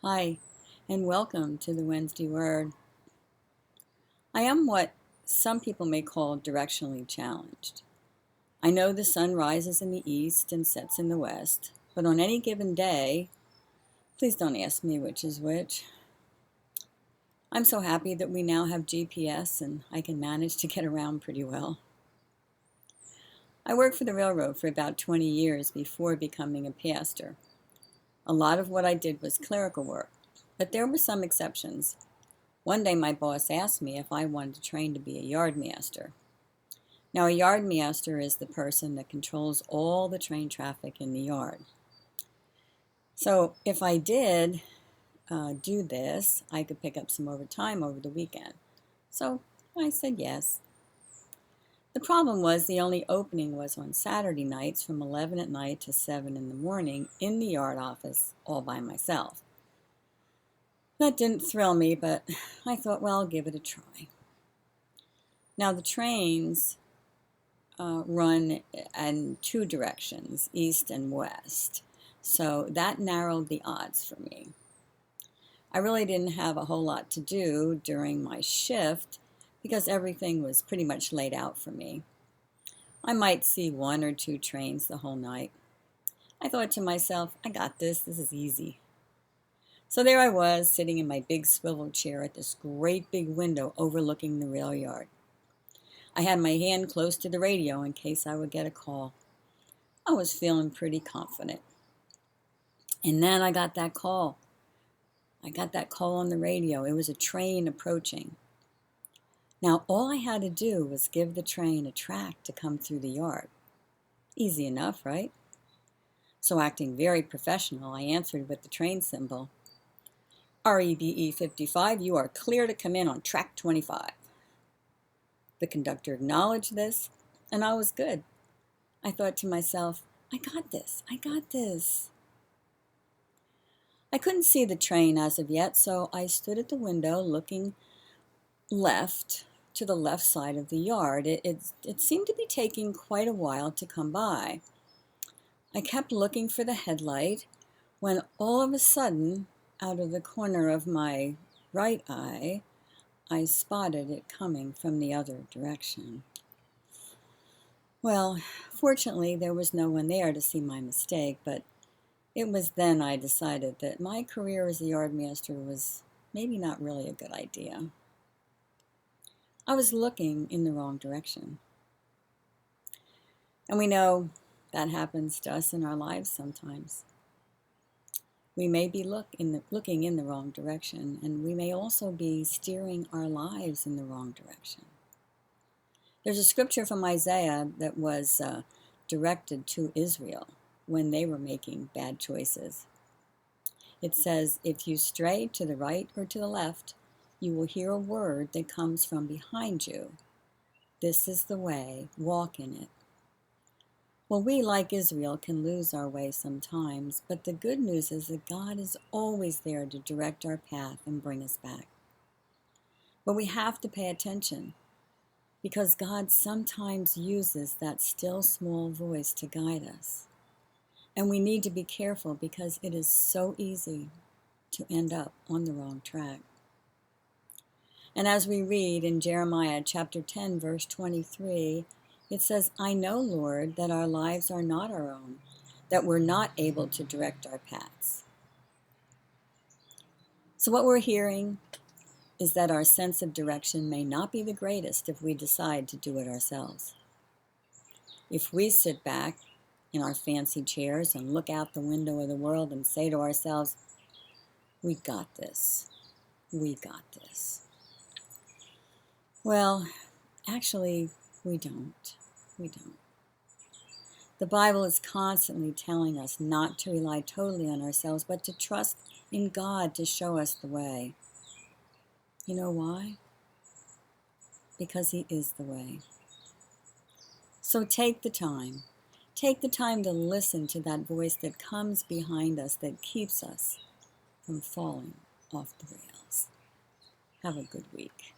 Hi, and welcome to the Wednesday Word. I am what some people may call directionally challenged. I know the sun rises in the east and sets in the west, but on any given day, please don't ask me which is which. I'm so happy that we now have GPS and I can manage to get around pretty well. I worked for the railroad for about 20 years before becoming a pastor. A lot of what I did was clerical work, but there were some exceptions. One day my boss asked me if I wanted to train to be a yard master. Now a yard master is the person that controls all the train traffic in the yard. So if I did do this, I could pick up some overtime over the weekend. So I said yes. The problem was the only opening was on Saturday nights from 11 at night to 7 in the morning in the yard office all by myself. That didn't thrill me, but I thought, well, I'll give it a try. Now the trains run in two directions, east and west. So that narrowed the odds for me. I really didn't have a whole lot to do during my shift because everything was pretty much laid out for me. I might see one or two trains the whole night. I thought to myself, I got this, this is easy. So there I was, sitting in my big swivel chair at this great big window overlooking the rail yard. I had my hand close to the radio in case I would get a call. I was feeling pretty confident. And then I got that call. I got that call on the radio. It was a train approaching. Now, all I had to do was give the train a track to come through the yard. Easy enough, right? So acting very professional, I answered with the train symbol. REBE 55, you are clear to come in on track 25. The conductor acknowledged this, and I was good. I thought to myself, I got this, I got this. I couldn't see the train as of yet, so I stood at the window looking left to the left side of the yard. It seemed to be taking quite a while to come by. I kept looking for the headlight when all of a sudden, out of the corner of my right eye, I spotted it coming from the other direction. Well, fortunately, there was no one there to see my mistake, but it was then I decided that my career as a yardmaster was maybe not really a good idea. I was looking in the wrong direction. And we know that happens to us in our lives sometimes. We may be looking in the wrong direction, and we may also be steering our lives in the wrong direction. There's a scripture from Isaiah that was directed to Israel when they were making bad choices. It says, if you stray to the right or to the left, you will hear a word that comes from behind you. This is the way, walk in it. Well, we, like Israel, can lose our way sometimes, but the good news is that God is always there to direct our path and bring us back. But we have to pay attention, because God sometimes uses that still small voice to guide us. And we need to be careful because it is so easy to end up on the wrong track. And as we read in Jeremiah chapter 10, verse 23, it says, I know, Lord, that our lives are not our own, that we're not able to direct our paths. So what we're hearing is that our sense of direction may not be the greatest if we decide to do it ourselves. If we sit back in our fancy chairs and look out the window of the world and say to ourselves, we got this, we got this. Well, actually, we don't. We don't. The Bible is constantly telling us not to rely totally on ourselves, but to trust in God to show us the way. You know why? Because He is the way. So take the time. Take the time to listen to that voice that comes behind us that keeps us from falling off the rails. Have a good week.